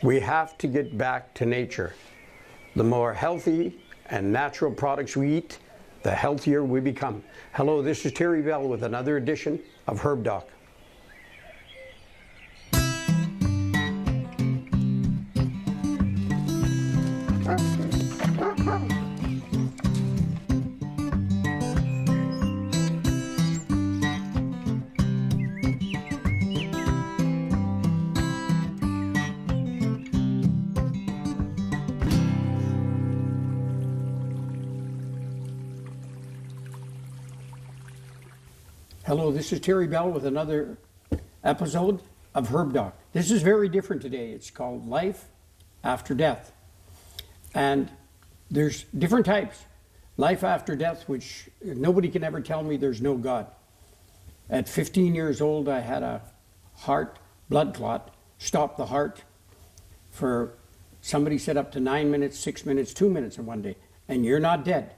We have to get back to nature. The more healthy and natural products we eat, the healthier we become. Hello, this is Terry Bell with another edition of Herb Doc. Hello, this is Terry Bell with another episode of Herb Doc. This is very different today. It's called Life After Death. And there's different types. Life after death, which nobody can ever tell me there's no God. At 15 years old, I had a heart blood clot, stopped the heart for, somebody said, up to 9 minutes, 6 minutes, 2 minutes in one day. And you're not dead.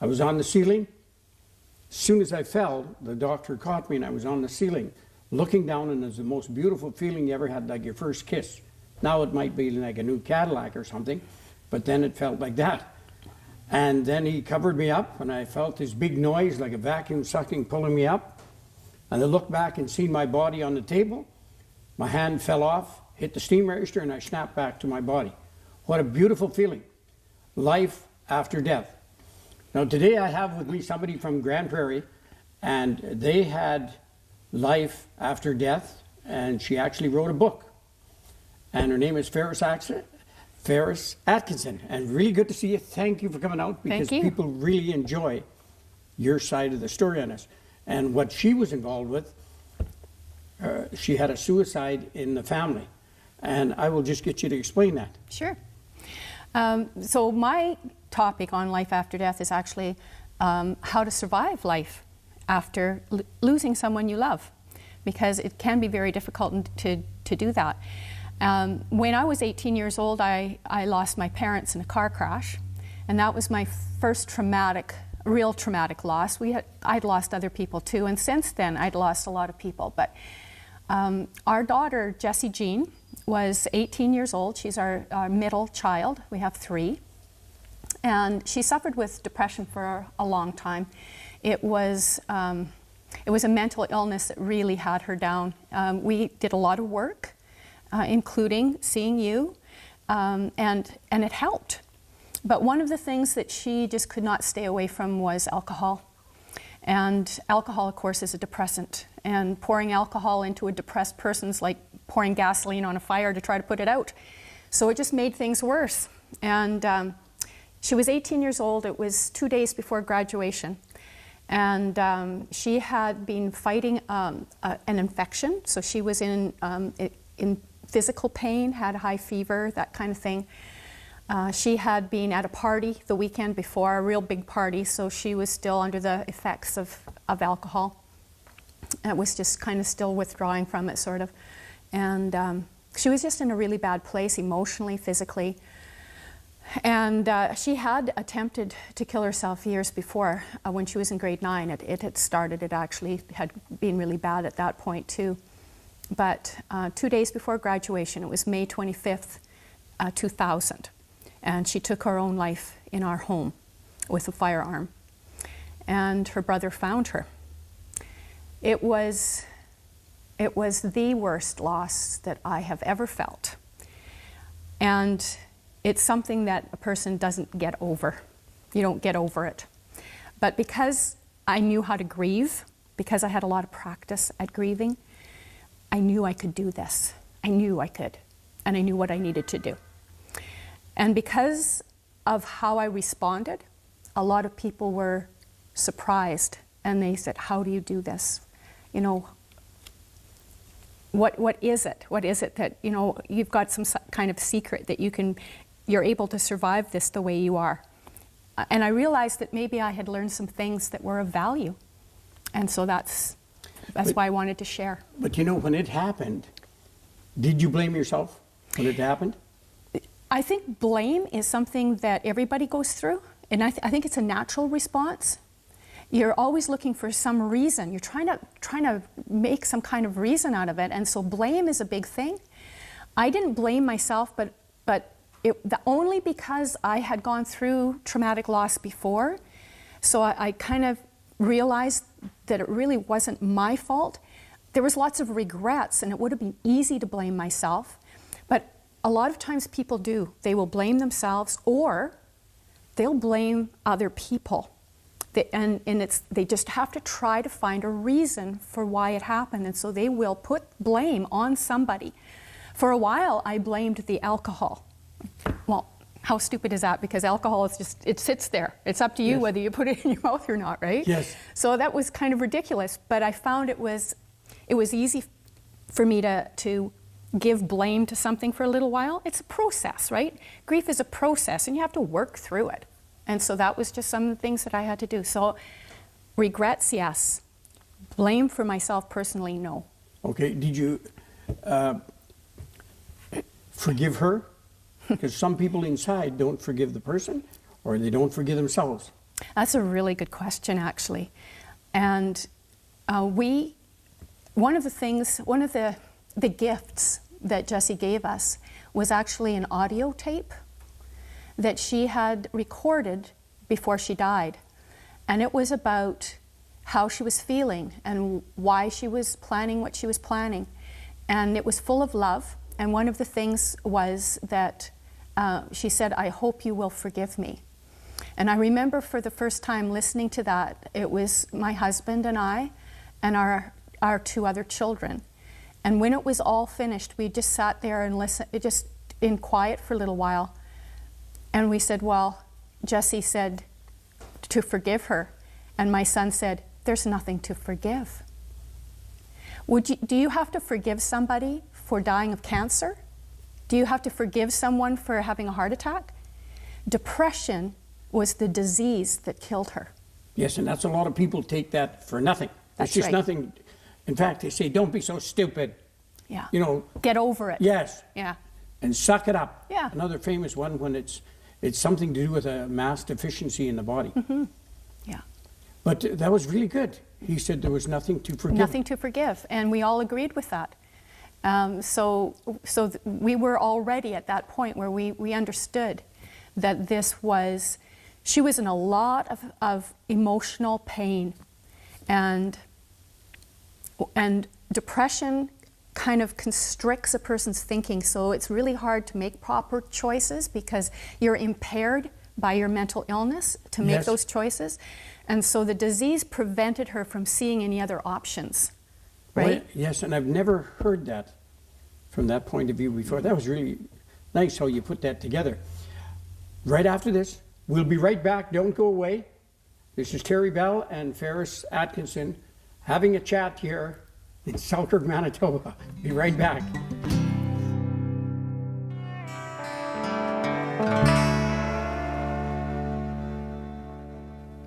I was on the ceiling. As soon as I fell, the doctor caught me and I was on the ceiling, looking down, and it was the most beautiful feeling you ever had, like your first kiss. Now it might be like a new Cadillac or something, but then it felt like that. And then he covered me up and I felt this big noise like a vacuum sucking, pulling me up. And I looked back and seen my body on the table. My hand fell off, hit the steam register, and I snapped back to my body. What a beautiful feeling. Life after death. Now today I have with me somebody from Grand Prairie, and they had life after death, and she actually wrote a book. And her name is Faris Atkinson, and really good to see you. Thank you for coming out, because people really enjoy your side of the story on this. And what she was involved with, she had a suicide in the family, and I will just get you to explain that. Sure. So my topic on life after death is actually how to survive life after losing someone you love, because it can be very difficult to do that. When I was 18 years old, I lost my parents in a car crash, and that was my first real traumatic loss. I'd lost other people too, and since then I'd lost a lot of people. But our daughter, Jessie Jean, was 18 years old. She's our middle child. We have 3. And she suffered with depression for a long time. It was a mental illness that really had her down. We did a lot of work, including seeing you, and it helped. But one of the things that she just could not stay away from was alcohol. And alcohol, of course, is a depressant. And pouring alcohol into a depressed person's like pouring gasoline on a fire to try to put it out. So it just made things worse. And she was 18 years old. It was 2 days before graduation. And she had been fighting an infection. So she was in physical pain, had a high fever, that kind of thing. She had been at a party the weekend before, a real big party, so she was still under the effects of alcohol. It was just kind of still withdrawing from it, sort of. And she was just in a really bad place, emotionally, physically. And she had attempted to kill herself years before, when she was in grade 9. It had started, it actually had been really bad at that point too. But 2 days before graduation, it was May 25th, 2000. And she took her own life in our home with a firearm. And her brother found her. It was the worst loss that I have ever felt. And it's something that a person doesn't get over. You don't get over it. But because I knew how to grieve, because I had a lot of practice at grieving, I knew I could do this. I knew I could. And I knew what I needed to do. And because of how I responded, a lot of people were surprised, and they said, how do you do this? You know, what is it? What is it that, you know, you've got some kind of secret that you're able to survive this the way you are? And I realized that maybe I had learned some things that were of value. And so that's why I wanted to share. But you know, when it happened, did you blame yourself when it happened? I think blame is something that everybody goes through, and I think it's a natural response. You're always looking for some reason. You're trying to make some kind of reason out of it, and so blame is a big thing. I didn't blame myself, but only because I had gone through traumatic loss before. So I kind of realized that it really wasn't my fault. There was lots of regrets, and it would have been easy to blame myself. But a lot of times people do. They will blame themselves, or they'll blame other people. They just have to try to find a reason for why it happened, and so they will put blame on somebody. For a while, I blamed the alcohol. Well, how stupid is that? Because alcohol is just, it sits there. It's up to you whether you put it in your mouth or not, right? Yes. So that was kind of ridiculous, but I found it was easy for me to give blame to something for a little while. It's a process, right? Grief is a process, and you have to work through it. And so that was just some of the things that I had to do. So regrets, yes. Blame for myself personally, no. Okay, did you forgive her? Because some people inside don't forgive the person, or they don't forgive themselves. That's a really good question, actually. And one of the gifts that Jessie gave us was actually an audio tape that she had recorded before she died. And it was about how she was feeling and why she was planning what she was planning. And it was full of love. And one of the things was that she said, "I hope you will forgive me." And I remember for the first time listening to that, it was my husband and I and our 2 other children. And when it was all finished, we just sat there and listened, just in quiet for a little while. And we said, well, Jessie said to forgive her. And my son said, there's nothing to forgive. Do you have to forgive somebody for dying of cancer? Do you have to forgive someone for having a heart attack? Depression was the disease that killed her. Yes, and that's a lot of people take that for nothing. That's it's just right. Nothing. In fact, they say, don't be so stupid. Yeah. You know. Get over it. Yes. Yeah. And suck it up. Yeah. Another famous one when it's something to do with a mass deficiency in the body. Mm-hmm. Yeah. But that was really good. He said there was nothing to forgive. Nothing to forgive, and we all agreed with that. So we were already at that point where we understood that she was in a lot of emotional pain, and depression kind of constricts a person's thinking, so it's really hard to make proper choices because you're impaired by your mental illness to make those choices. And so the disease prevented her from seeing any other options, right? Well, yes, and I've never heard that from that point of view before. That was really nice how you put that together. Right after this, we'll be right back. Don't go away. This is Terry Bell and Faris Atkinson having a chat here in Selkirk, Manitoba. Be right back.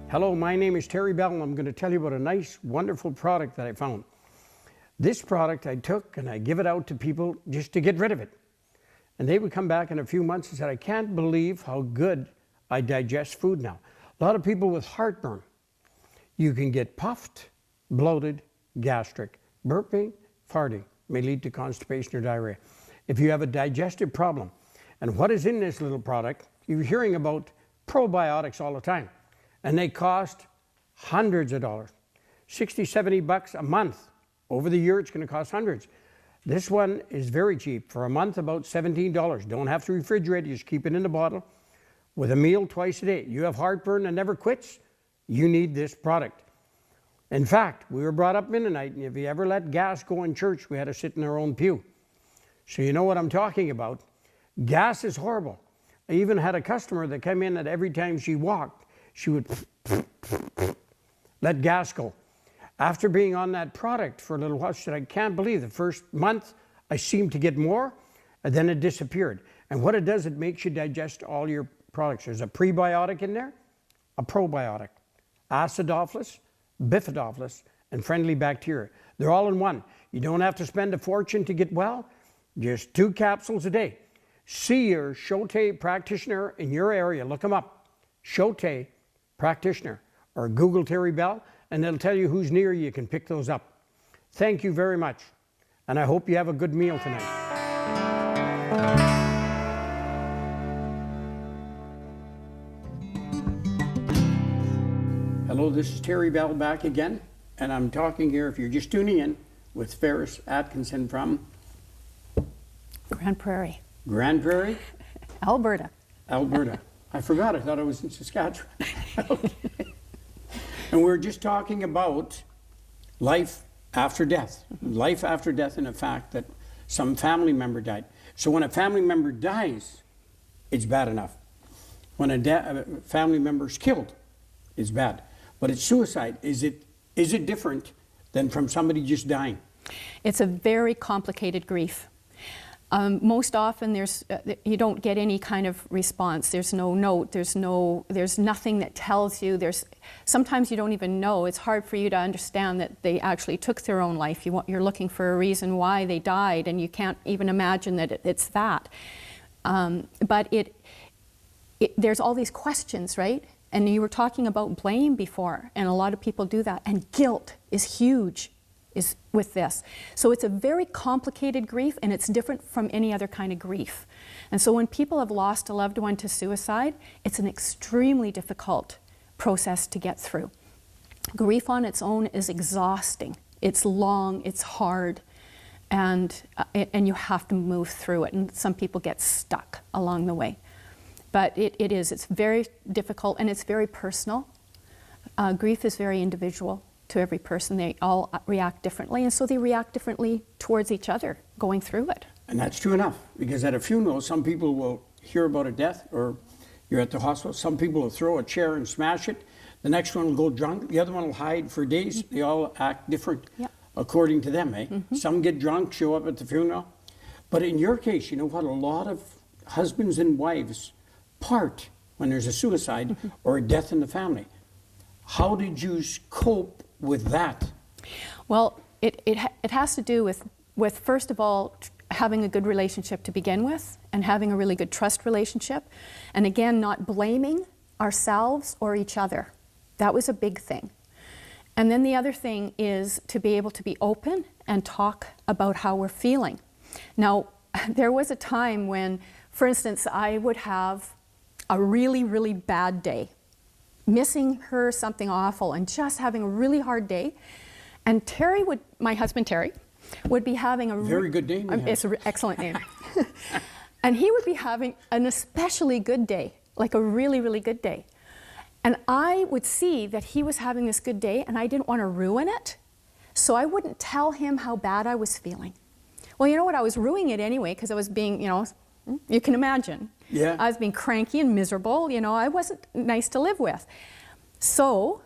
Hello, my name is Terry Bell, and I'm going to tell you about a nice, wonderful product that I found. This product I took and I give it out to people just to get rid of it. And they would come back in a few months and said, I can't believe how good I digest food now. A lot of people with heartburn, you can get puffed, bloated, gastric. Burping, farting may lead to constipation or diarrhea. If you have a digestive problem, and what is in this little product, you're hearing about probiotics all the time, and they cost hundreds of dollars, 60, 70 bucks a month. Over the year, it's going to cost hundreds. This one is very cheap. For a month, about $17. Don't have to refrigerate it, you just keep it in the bottle with a meal twice a day. You have heartburn that never quits, you need this product. In fact, we were brought up Mennonite, and if you ever let gas go in church, we had to sit in our own pew. So you know what I'm talking about. Gas is horrible. I even had a customer that came in that every time she walked, she would let gas go. After being on that product for a little while, she said, I can't believe the first month I seemed to get more, and then it disappeared. And what it does, it makes you digest all your products. There's a prebiotic in there, a probiotic, acidophilus, bifidophilus, and friendly bacteria. They're all in one. You don't have to spend a fortune to get well, just 2 capsules a day. See your Sho-Tai practitioner in your area. Look them up, Sho-Tai practitioner, or Google Terry Bell, and it'll tell you who's near you. You can pick those up. Thank you very much, and I hope you have a good meal tonight. Hello, this is Terry Bell back again, and I'm talking here, if you're just tuning in, with Faris Atkinson from Grand Prairie, Alberta. I forgot, I thought I was in Saskatchewan. Okay. And we're just talking about life after death. Life after death, and the fact that some family member died. So when a family member dies, it's bad enough. When a family member is killed, it's bad. But it's suicide. Is it different than from somebody just dying? It's a very complicated grief. Most often you don't get any kind of response. There's no note, there's nothing that tells you. Sometimes you don't even know. It's hard for you to understand that they actually took their own life. You're looking for a reason why they died, and you can't even imagine that it's that. But there's all these questions, right? And you were talking about blame before, and a lot of people do that. And guilt is huge with this. So it's a very complicated grief, and it's different from any other kind of grief. And so when people have lost a loved one to suicide, it's an extremely difficult process to get through. Grief on its own is exhausting. It's long, it's hard, and you have to move through it. And some people get stuck along the way. But it's very difficult, and it's very personal. Grief is very individual to every person. They all react differently, and so they react differently towards each other going through it. And that's true enough, because at a funeral, some people will hear about a death, or you're at the hospital, some people will throw a chair and smash it, the next one will go drunk, the other one will hide for days. They all act different according to them, eh? Some get drunk, show up at the funeral. But in your case, you know what, a lot of husbands and wives part when there's a suicide or a death in the family. How did you cope with that? Well, it has to do with first of all, having a good relationship to begin with, and having a really good trust relationship. And again, not blaming ourselves or each other. That was a big thing. And then the other thing is to be able to be open and talk about how we're feeling. Now, there was a time when, for instance, I would have a really, really bad day, missing her something awful and just having a really hard day. And my husband Terry, would be having a very good name. It's an excellent name. And he would be having an especially good day, like a really, really good day. And I would see that he was having this good day, and I didn't want to ruin it. So I wouldn't tell him how bad I was feeling. Well, you know what? I was ruining it anyway, because I was being, you can imagine. Yeah. I was being cranky and miserable. I wasn't nice to live with. So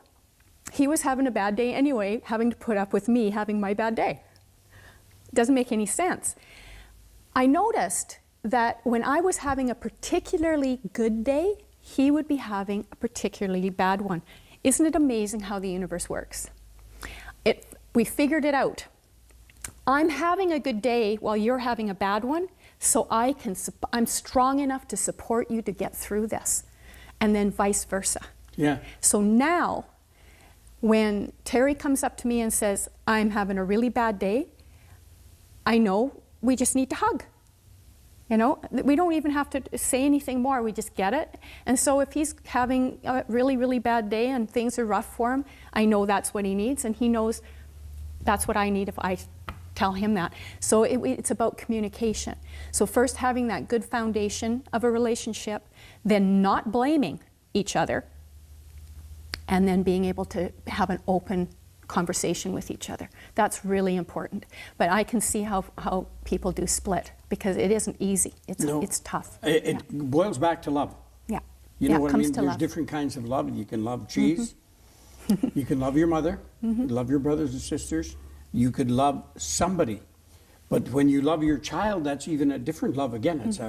he was having a bad day anyway, having to put up with me having my bad day. Doesn't make any sense. I noticed that when I was having a particularly good day, he would be having a particularly bad one. Isn't it amazing how the universe works? We figured it out. I'm having a good day while you're having a bad one, so I'm strong enough to support you to get through this, and then vice versa. Yeah. So now, when Terry comes up to me and says, I'm having a really bad day, I know we just need to hug. We don't even have to say anything more, we just get it. And so if he's having a really, really bad day and things are rough for him, I know that's what he needs, and he knows that's what I need if I tell him that. So it's about communication. So first having that good foundation of a relationship, then not blaming each other, and then being able to have an open conversation with each other. That's really important. But I can see how people do split, because it isn't easy. It's tough. It boils back to love. Yeah. You know what I mean? There's There's different kinds of love. You can love cheese. You can love your mother. You can love your brothers and sisters. You could love somebody. But when you love your child, that's even a different love again. It's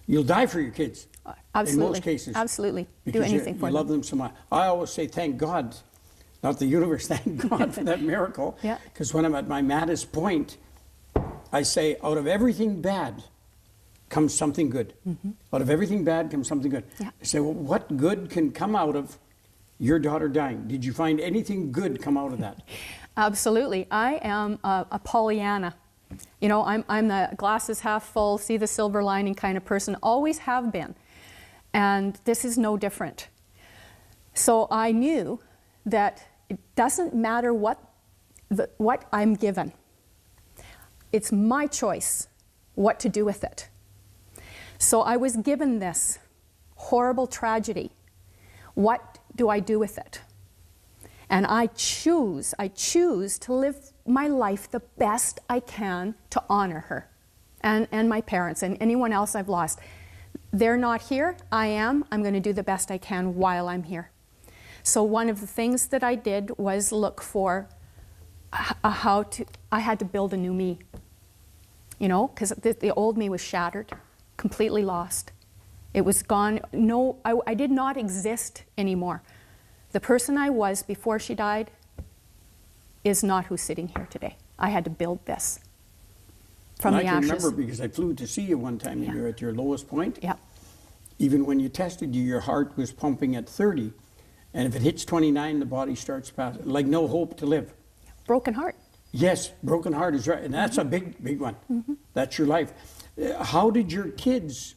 you'll die for your kids. Absolutely. In most cases. Absolutely. Because do anything for them. You love them so much. I always say, thank God, not the universe, thank God for that miracle. Yeah. Because when I'm at my maddest point, I say, out of everything bad comes something good. Out of everything bad comes something good. Yeah. I say, well, what good can come out of your daughter dying? Did you find anything good come out of that? Absolutely. I am a Pollyanna. I'm the glasses half full, see the silver lining kind of person, always have been. And this is no different. So I knew that it doesn't matter what I'm given. It's my choice what to do with it. So I was given this horrible tragedy. What do I do with it? And I choose to live my life the best I can to honor her and my parents and anyone else I've lost. They're not here, I am. I'm going to do the best I can while I'm here. So one of the things that I did was look for I had to build a new me. You know, because the old me was shattered, completely lost. It was gone. No, I did not exist anymore. The person I was before she died is not who's sitting here today. I had to build this from the ashes. I can remember because I flew to see you one time and you were at your lowest point. Yeah. Even when you tested you, your heart was pumping at 30. And if it hits 29, the body starts passing, like no hope to live. Broken heart. Yes, broken heart is right. And that's a big, big one. That's your life. How did your kids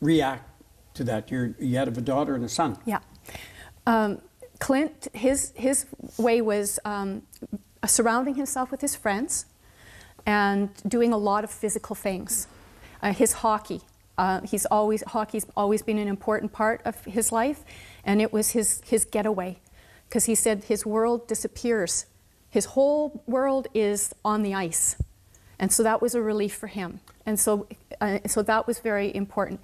react to that? You had a daughter and a son. Yeah. Clint, his way was surrounding himself with his friends and doing a lot of physical things. His hockey. Hockey's always been an important part of his life, and it was his getaway, because he said his world disappears. His whole world is on the ice, and so that was a relief for him. And so that was very important.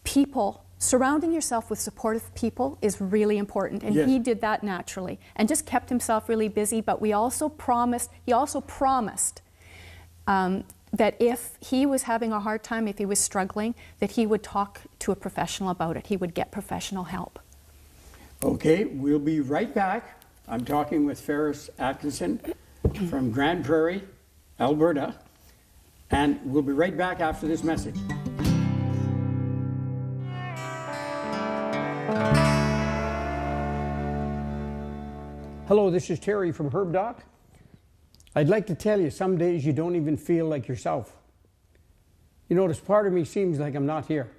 People, surrounding yourself with supportive people is really important, and he did that naturally, and just kept himself really busy. But he also promised that if he was having a hard time, if he was struggling, that he would talk to a professional about it. He would get professional help. Okay, we'll be right back. I'm talking with Faris Atkinson from Grand Prairie, Alberta, and we'll be right back after this message. Hello, this is Terry from Herbal. I'd like to tell you, some days you don't even feel like yourself. You notice part of me seems like I'm not here.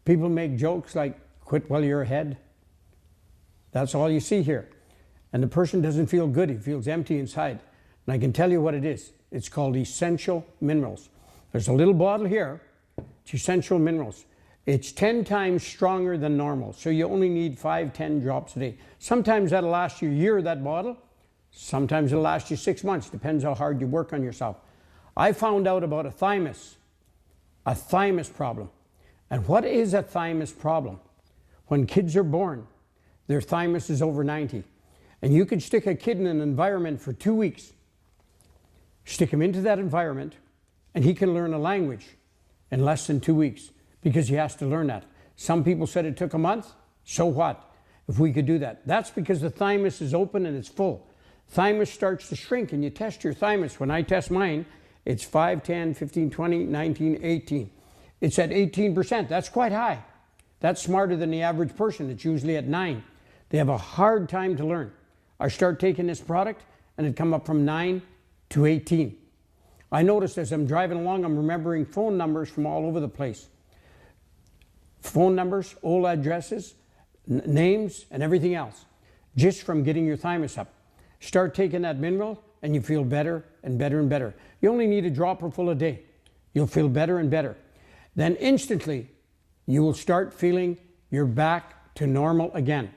People make jokes like, quit while you're ahead. That's all you see here. And the person doesn't feel good, he feels empty inside. And I can tell you what it is. It's called essential minerals. There's a little bottle here, it's essential minerals. It's 10 times stronger than normal, so you only need 5-10 drops a day. Sometimes that'll last you a year, that bottle. Sometimes it'll last you 6 months, depends how hard you work on yourself. I found out about a thymus problem. And what is a thymus problem? When kids are born, their thymus is over 90. And you could stick a kid in an environment for 2 weeks, stick him into that environment, and he can learn a language in less than 2 weeks because he has to learn that. Some people said it took a month. So what if we could do that? That's because the thymus is open and it's full. Thymus starts to shrink, and you test your thymus. When I test mine, it's 5, 10, 15, 20, 19, 18. It's at 18%. That's quite high. That's smarter than the average person. It's usually at 9. They have a hard time to learn. I start taking this product, and it come up from 9 to 18. I noticed as I'm driving along, I'm remembering phone numbers from all over the place. Phone numbers, old addresses, names, and everything else, just from getting your thymus up. Start taking that mineral, and you feel better and better and better. You only need a dropper full a day. You'll feel better and better. Then instantly, you will start feeling you're back to normal again.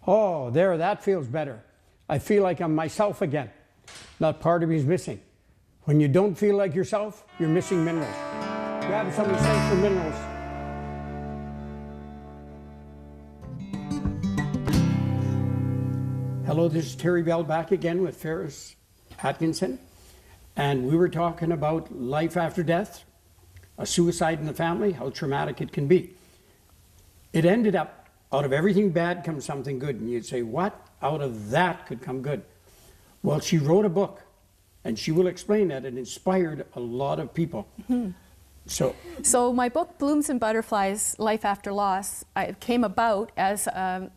Oh, there, that feels better. I feel like I'm myself again. Not part of me is missing. When you don't feel like yourself, you're missing minerals. Grab some essential minerals. Hello, this is Terry Bell back again with Faris Atkinson. And we were talking about life after death, a suicide in the family, how traumatic it can be. It ended up, out of everything bad comes something good. And you'd say, what? Out of that could come good. Well, she wrote a book, and she will explain that. It inspired a lot of people. Mm-hmm. So my book, Blooms and Butterflies, Life After Loss, came about as a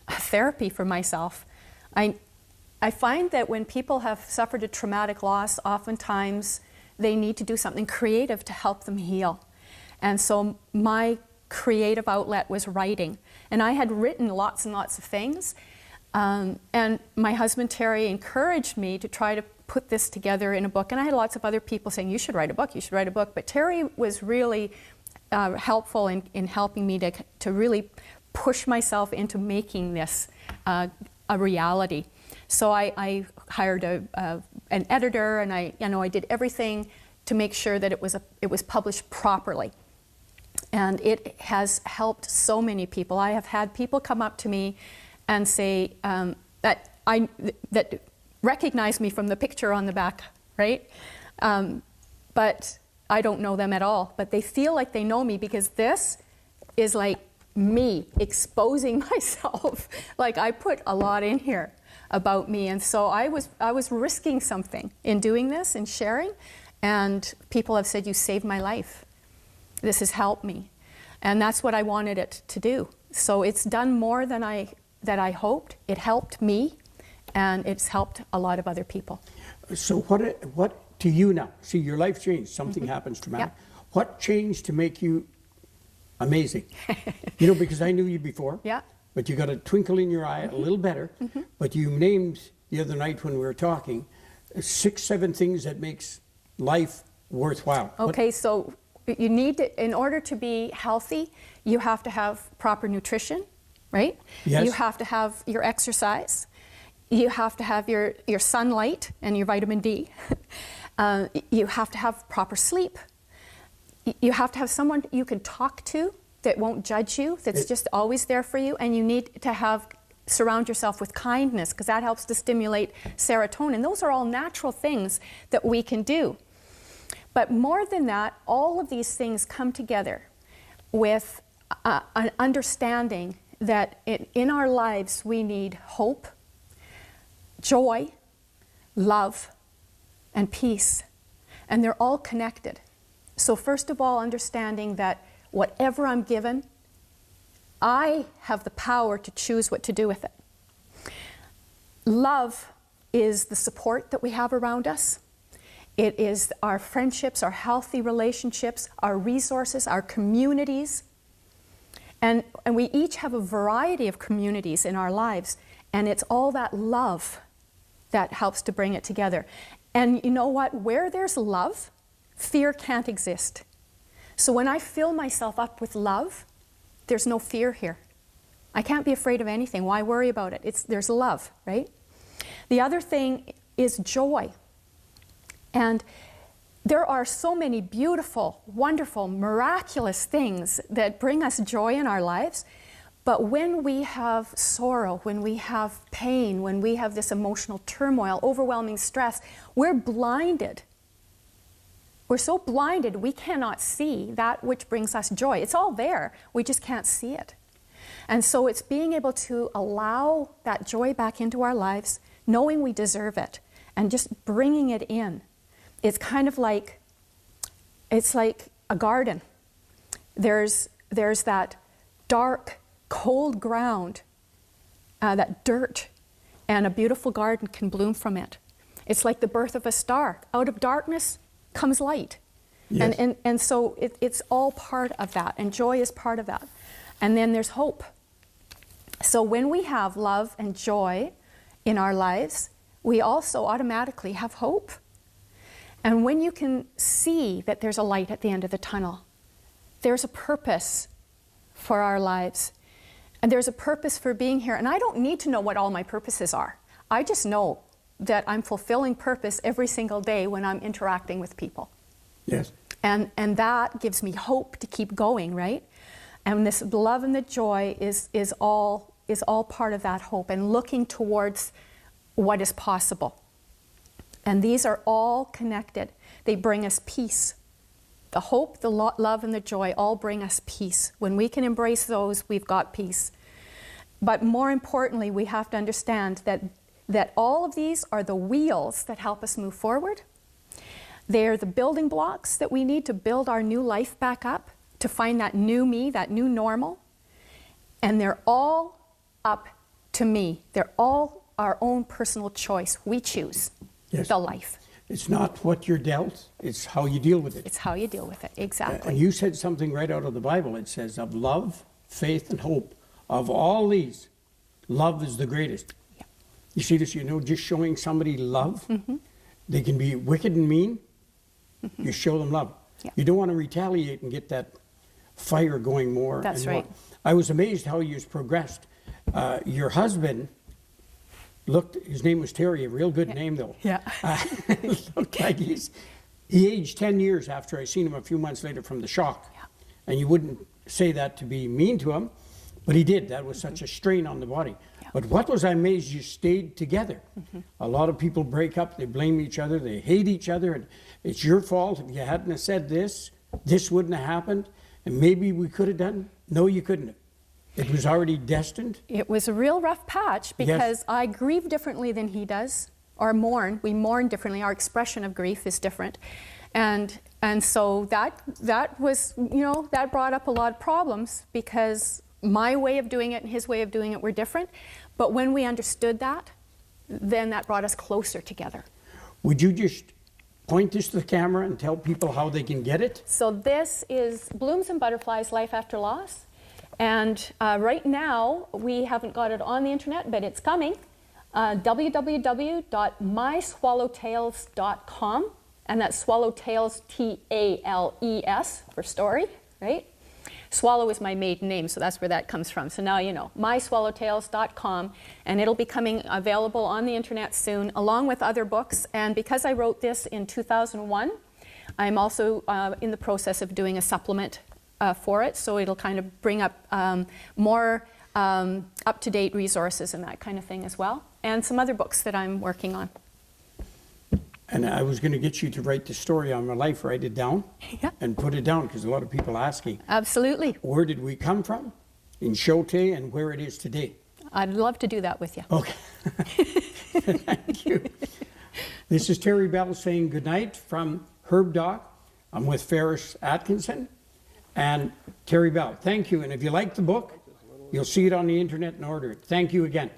therapy for myself. I find that when people have suffered a traumatic loss, oftentimes they need to do something creative to help them heal. And so my creative outlet was writing. And I had written lots and lots of things. And my husband Terry encouraged me to try to put this together in a book. And I had lots of other people saying, you should write a book, you should write a book. But Terry was really helpful in helping me to really push myself into making this a reality. So I hired an editor, and I did everything to make sure that it was published properly. And it has helped so many people. I have had people come up to me and say that recognize me from the picture on the back, right? But I don't know them at all. But they feel like they know me because this is like me exposing myself. Like I put a lot in here about me, and so I was risking something in doing this and sharing. And people have said, "You saved my life. This has helped me," and that's what I wanted it to do. So it's done more than I hoped. It helped me, and it's helped a lot of other people. So what to you now? See, your life changed. Something happens traumatic. Yeah. What changed to make you amazing? Because I knew you before. Yeah. But you got a twinkle in your eye, a little better. But you named the other night when we were talking 6, 7 things that makes life worthwhile. Okay, so you need to, in order to be healthy, you have to have proper nutrition, right? Yes. You have to have your exercise. You have to have your sunlight and your vitamin D. You have to have proper sleep. You have to have someone you can talk to that won't judge you, that's just always there for you. And you need to surround yourself with kindness, because that helps to stimulate serotonin. Those are all natural things that we can do. But more than that, all of these things come together with an understanding that in our lives we need hope, joy, love, and peace. And they're all connected. So first of all, understanding that whatever I'm given, I have the power to choose what to do with it. Love is the support that we have around us. It is our friendships, our healthy relationships, our resources, our communities. And we each have a variety of communities in our lives, and it's all that love that helps to bring it together. And you know what? Where there's love, fear can't exist. So when I fill myself up with love, there's no fear here. I can't be afraid of anything. Why worry about it? There's love, right? The other thing is joy. And there are so many beautiful, wonderful, miraculous things that bring us joy in our lives. But when we have sorrow, when we have pain, when we have this emotional turmoil, overwhelming stress, we're blinded. We're so blinded we cannot see that which brings us joy. It's all there, we just can't see it. And so it's being able to allow that joy back into our lives, knowing we deserve it, and just bringing it in. It's kind of like, it's like a garden. There's that dark, cold ground, that dirt, and a beautiful garden can bloom from it. It's like the birth of a star. Out of darkness comes light. Yes. And so it's all part of that, and joy is part of that. And then there's hope. So when we have love and joy in our lives, we also automatically have hope. And when you can see that there's a light at the end of the tunnel, there's a purpose for our lives. And there's a purpose for being here. And I don't need to know what all my purposes are. I just know that I'm fulfilling purpose every single day when I'm interacting with people. Yes. And that gives me hope to keep going, right? And this love and the joy is all part of that hope, and looking towards what is possible. And these are all connected. They bring us peace. The hope, the love, and the joy all bring us peace. When we can embrace those, we've got peace. But more importantly, we have to understand that all of these are the wheels that help us move forward. They're the building blocks that we need to build our new life back up, to find that new me, that new normal. And they're all up to me. They're all our own personal choice. We choose the life. It's not what you're dealt, it's how you deal with it. It's how you deal with it, exactly. And you said something right out of the Bible. It says, of love, faith, and hope, of all these, love is the greatest. You see this, just showing somebody love. They can be wicked and mean. You show them love. Yeah. You don't want to retaliate and get that fire going more. That's and more. right. I was amazed how you've progressed. Your husband his name was Terry, a real good name though. Yeah. Looked like he aged 10 years after I seen him a few months later from the shock. Yeah. And you wouldn't say that to be mean to him, but he did. That was such a strain on the body. Yeah. But what was I amazed you stayed together. A lot of people break up, they blame each other, they hate each other, and it's your fault. If you hadn't have said this wouldn't have happened, and maybe we could have done. No, you couldn't have. It was already destined. It was a real rough patch because I grieve differently than he does, or mourn. We mourn differently. Our expression of grief is different. And so that was, that brought up a lot of problems because my way of doing it and his way of doing it were different. But when we understood that, then that brought us closer together. Would you just point this to the camera and tell people how they can get it? So this is Blooms and Butterflies, Life After Loss. And right now, we haven't got it on the internet, but it's coming. www.myswallowtales.com. And that's Swallowtails, T-A-L-E-S for story, right? Swallow is my maiden name, so that's where that comes from. So now you know, myswallowtails.com, and it'll be coming available on the internet soon, along with other books. And because I wrote this in 2001, I'm also in the process of doing a supplement for it, so it'll kind of bring up more up-to-date resources and that kind of thing as well, and some other books that I'm working on. And I was going to get you to write the story on my life, write it down, and put it down, because a lot of people asking. Absolutely. Where did we come from in Sho-Tai and where it is today? I'd love to do that with you. Okay. Thank you. This is Terry Bell saying goodnight from Herbal. I'm with Faris Atkinson and Terry Bell. Thank you. And if you like the book, you'll see it on the internet and order it. Thank you again.